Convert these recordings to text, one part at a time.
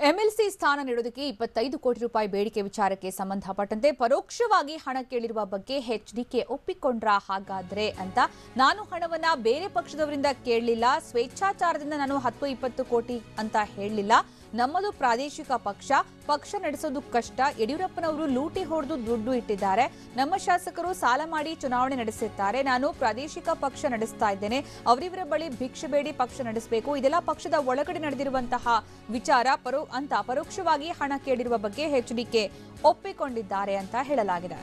MLC ಸ್ಥಾನ ನೀಡೋದಕ್ಕೆ 25 ಕೋಟಿ ರೂಪಾಯಿ ಬೇಡಿಕೆ ವಿಚಾರಕ್ಕೆ ಸಂಬಂಧಪಟ್ಟಂತೆ ಪರೋಕ್ಷವಾಗಿ ಹಣ ಕೇಳಿರುವ ಬಗ್ಗೆ ಎಚ್ಡಿಕೆ ಒಪ್ಪಿಕೊಂಡ್ರಾ ಹಾಗಾದ್ರೆ ಅಂತ ನಾನು ಹಣವನ್ನ ಬೇರೆ ಪಕ್ಷದವರಿಂದ ಕೇಳಲಿಲ್ಲ, ಸ್ವೇಚ್ಛಾಚಾರದಿಂದ ನಾನು 10-20 ಕೋಟಿ ಅಂತ ಹೇಳಲಿಲ್ಲ. ನಮ್ಮದು ಪ್ರಾದೇಶಿಕ ಪಕ್ಷ ನಡೆಸೋದು ಕಷ್ಟ. ಯಡಿಯೂರಪ್ಪನವರು ಲೂಟಿ ಹೊಡೆದು ದುಡ್ಡು ಇಟ್ಟಿದ್ದಾರೆ. ನಮ್ಮ ಶಾಸಕರು ಸಾಲ ಮಾಡಿ ಚುನಾವಣೆ ನಡೆಸುತ್ತಾರೆ. ನಾನು ಪ್ರಾದೇಶಿಕ ಪಕ್ಷ ನಡೆಸ್ತಾ ಇದ್ದೇನೆ. ಅವರಿವರ ಬಳಿ ಭಿಕ್ಷೆ ಬೇಡಿ ಪಕ್ಷ ನಡೆಸಬೇಕು. ಇದೆಲ್ಲ ಪಕ್ಷದ ಒಳಗಡೆ ನಡೆದಿರುವಂತಹ ವಿಚಾರ ಅಂತ ಪರೋಕ್ಷವಾಗಿ ಹಣ ಕೇಳಿರುವ ಬಗ್ಗೆ ಎಚ್ಡಿಕೆ ಒಪ್ಪಿಕೊಂಡಿದ್ದಾರೆ ಅಂತ ಹೇಳಲಾಗಿದೆ.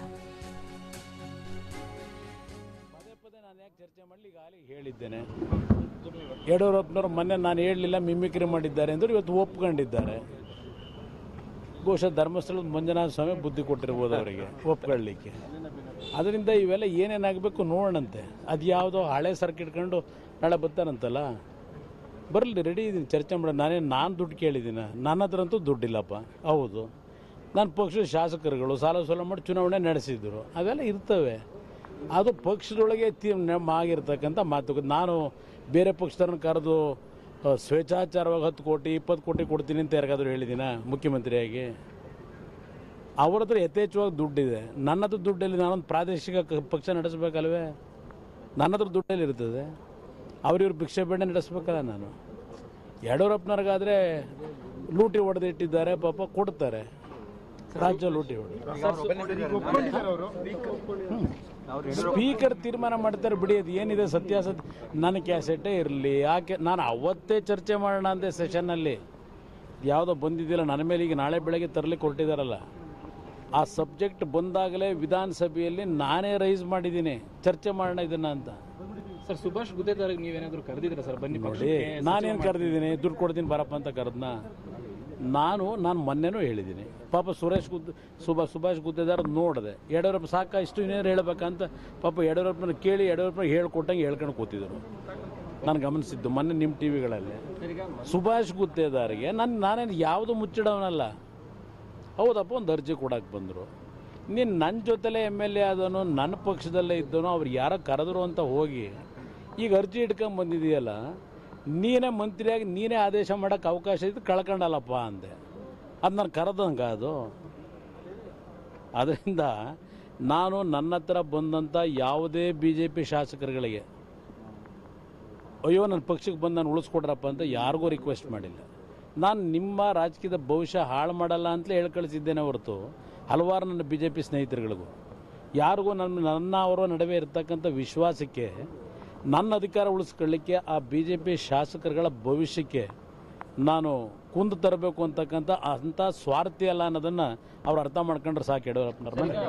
ಚರ್ಚೆ ಮಾಡಲಿ ಹೇಳಿದ್ದೇನೆ. ಯಡಿಯೂರಪ್ಪನವರು ಮೊನ್ನೆ ನಾನು ಹೇಳಲಿಲ್ಲ, ಮಿಮಿಕ್ರಿ ಮಾಡಿದ್ದಾರೆ ಅಂದ್ರೆ ಇವತ್ತು ಒಪ್ಕೊಂಡಿದ್ದಾರೆ. ಬಹುಶಃ ಧರ್ಮಸ್ಥಳದ ಮಂಜುನಾಥ ಸ್ವಾಮಿ ಬುದ್ಧಿ ಕೊಟ್ಟಿರ್ಬೋದು ಅವರಿಗೆ ಒಪ್ಕೊಳ್ಳಿಕ್ಕೆ. ಅದರಿಂದ ಇವೆಲ್ಲ ಏನೇನಾಗಬೇಕು ನೋಡೋಣಂತೆ. ಅದು ಯಾವುದೋ ಹಳೆ ಸರ್ಕ್ ಇಟ್ಕೊಂಡು ನಾಳೆ ಬರ್ತಾರಂತಲ್ಲ, ಬರಲಿ, ರೆಡಿ ಇದ್ದೀನಿ, ಚರ್ಚೆ ಮಾಡೋಣ. ನಾನು ದುಡ್ಡು ಕೇಳಿದ್ದೀನಿ, ನನ್ನ ಹತ್ರ ಅಂತೂ ದುಡ್ಡಿಲ್ಲಪ್ಪ. ಹೌದು, ನನ್ನ ಪಕ್ಷದ ಶಾಸಕರುಗಳು ಸಾಲ ಮಾಡಿ ಚುನಾವಣೆ ನಡೆಸಿದ್ರು, ಅವೆಲ್ಲ ಇರ್ತವೆ. ಅದು ಪಕ್ಷದೊಳಗೆ ಆಗಿರ್ತಕ್ಕಂಥ ಮಾತುಕತೆ. ನಾನು ಬೇರೆ ಪಕ್ಷದವ್ರನ್ನ ಕರೆದು ಸ್ವೇಚ್ಛಾಚಾರವಾಗಿ 10 ಕೋಟಿ 20 ಕೋಟಿ ಕೊಡ್ತೀನಿ ಅಂತ ಯಾರಿಗಾದ್ರೂ ಹೇಳಿದ್ದೀನ ಮುಖ್ಯಮಂತ್ರಿಯಾಗಿ? ಅವ್ರ ಹತ್ರ ಯಥೇಚ್ಛವಾಗಿ ದುಡ್ಡಿದೆ, ನನ್ನ ಹತ್ರ ದುಡ್ಡಲ್ಲಿ ನಾನೊಂದು ಪ್ರಾದೇಶಿಕ ಪಕ್ಷ ನಡೆಸಬೇಕಲ್ವೇ? ನನ್ನ ಹತ್ರ ದುಡ್ಡಲ್ಲಿ ಇರ್ತದೆ. ಅವ್ರಿವ್ರು ಭಿಕ್ಷೆ ಬೇಡ ನಡೆಸ್ಬೇಕಲ್ಲ. ನಾನು ಯಡಿಯೂರಪ್ಪನವ್ರಿಗಾದರೆ ಲೂಟಿ ಹೊಡೆದಿಟ್ಟಿದ್ದಾರೆ, ಪಾಪ ಕೊಡ್ತಾರೆ. ರಾಜ್ಯ ಲೂಟಿ ಹೊಡೆ ಸ್ಪೀಕರ್ ತೀರ್ಮಾನ ಮಾಡ್ತಾರೆ, ಬಿಡಿ. ಅದು ಏನಿದೆ ಸತ್ಯಾಸತ್ಯ ನನ್ನ ಕ್ಯಾಸೆಟೇ ಇರಲಿ, ಯಾಕೆ ನಾನು ಅವತ್ತೇ ಚರ್ಚೆ ಮಾಡೋಣ ಅಂದೆ ಸೆಷನ್ನಲ್ಲಿ. ಯಾವುದೋ ಬಂದಿದ್ದಿಲ್ಲ ನನ್ನ ಮೇಲೆ. ಈಗ ನಾಳೆ ಬೆಳಗ್ಗೆ ತರಲಿಕ್ಕೆ ಹೊರಟಿದ್ದಾರಲ್ಲ, ಆ ಸಬ್ಜೆಕ್ಟ್ ಬಂದಾಗಲೇ ವಿಧಾನಸಭೆಯಲ್ಲಿ ನಾನೇ ರೈಸ್ ಮಾಡಿದ್ದೀನಿ, ಚರ್ಚೆ ಮಾಡೋಣ ಇದನ್ನ ಅಂತ. ಸರ್, ಸುಭಾಷ್ ಗುತ್ತೇದಾರ್ಗೆ ನೀವೇನಾದರೂ ಕರೆದಿದ್ದೀರಾ ಸರ್? ಬನ್ನಿ ನೋಡಿ, ನಾನೇನು ಕರೆದಿದ್ದೀನಿ? ದುಡ್ಡು ಕೊಡ್ತೀನಿ ಬರಪ್ಪ ಅಂತ ಕರೆದ್ನ? ನಾನು ಮೊನ್ನೆನೂ ಹೇಳಿದ್ದೀನಿ. ಪಾಪ ಸುಭಾಷ್ ಗುತ್ತೇದಾರ್ ನೋಡಿದೆ. ಯಡಿಯೂರಪ್ಪ ಸಾಕ ಇಷ್ಟು ಇನ್ನೇನು ಹೇಳಬೇಕಂತ ಪಾಪ ಯಡಿಯೂರಪ್ಪನ ಕೇಳಿ ಯಡಿಯೂರಪ್ಪನ ಹೇಳ್ಕೊಟ್ಟಂಗೆ ಹೇಳ್ಕೊಂಡು ಕೂತಿದ್ರು. ನಾನು ಗಮನಿಸಿದ್ದು ಮೊನ್ನೆ ನಿಮ್ಮ ಟಿ ವಿಗಳಲ್ಲಿ. ಸುಭಾಷ್ ಗುತ್ತೇದಾರ್ಗೆ ನಾನೇನು ಯಾವುದು ಮುಚ್ಚಿಡವನಲ್ಲ. ಹೌದಪ್ಪ, ಒಂದು ಅರ್ಜಿ ಕೊಡಕ್ಕೆ ಬಂದರು. ನೀನು ನನ್ನ ಜೊತೆಲೇ MLA ಆದವನು, ನನ್ನ ಪಕ್ಷದಲ್ಲೇ ಇದ್ದವನು, ಅವ್ರು ಯಾರೋ ಕರೆದ್ರು ಅಂತ ಹೋಗಿ ಈಗ ಅರ್ಜಿ ಇಟ್ಕೊಂಬಂದಿದೆಯಲ್ಲ, ನೀನೇ ಮಂತ್ರಿಯಾಗಿ ನೀನೇ ಆದೇಶ ಮಾಡೋಕ್ಕೆ ಅವಕಾಶ ಇದ್ದು ಕಳ್ಕೊಂಡಲ್ಲಪ್ಪ ಅಂದೆ. ಅದು ನಾನು ಕರೆದಂಗೆ ಅದು. ಅದರಿಂದ ನಾನು ನನ್ನ ಹತ್ರ ಬಂದಂಥ ಯಾವುದೇ BJP ಶಾಸಕರುಗಳಿಗೆ ಅಯ್ಯೋ ನನ್ನ ಪಕ್ಷಕ್ಕೆ ಬಂದು ನಾನು ಉಳಿಸ್ಕೊಡ್ರಪ್ಪ ಅಂತ ಯಾರಿಗೂ ರಿಕ್ವೆಸ್ಟ್ ಮಾಡಿಲ್ಲ. ನಾನು ನಿಮ್ಮ ರಾಜಕೀಯದ ಭವಿಷ್ಯ ಹಾಳು ಮಾಡಲ್ಲ ಅಂತಲೇ ಹೇಳಿ ಕಳಿಸಿದ್ದೇನೆ ಹೊರತು ಹಲವಾರು ನನ್ನ BJP ಸ್ನೇಹಿತರುಗಳಿಗೂ ಯಾರಿಗೂ ನನ್ನ ಅವರ ನಡುವೆ ಇರ್ತಕ್ಕಂಥ ವಿಶ್ವಾಸಕ್ಕೆ, ನನ್ನ ಅಧಿಕಾರ ಉಳಿಸ್ಕೊಳ್ಳಿಕ್ಕೆ, ಆ BJP ಶಾಸಕರುಗಳ ಭವಿಷ್ಯಕ್ಕೆ ನಾನು ಕುಂದು ತರಬೇಕು ಅಂತಕ್ಕಂಥ ಅಂಥ ಸ್ವಾರ್ಥಿ ಅಲ್ಲ ಅನ್ನೋದನ್ನು ಅವ್ರು ಅರ್ಥ ಮಾಡ್ಕೊಂಡ್ರೆ ಸಾಕು ಯಡಿಯೂರಪ್ಪನವ್ರನ್ನ.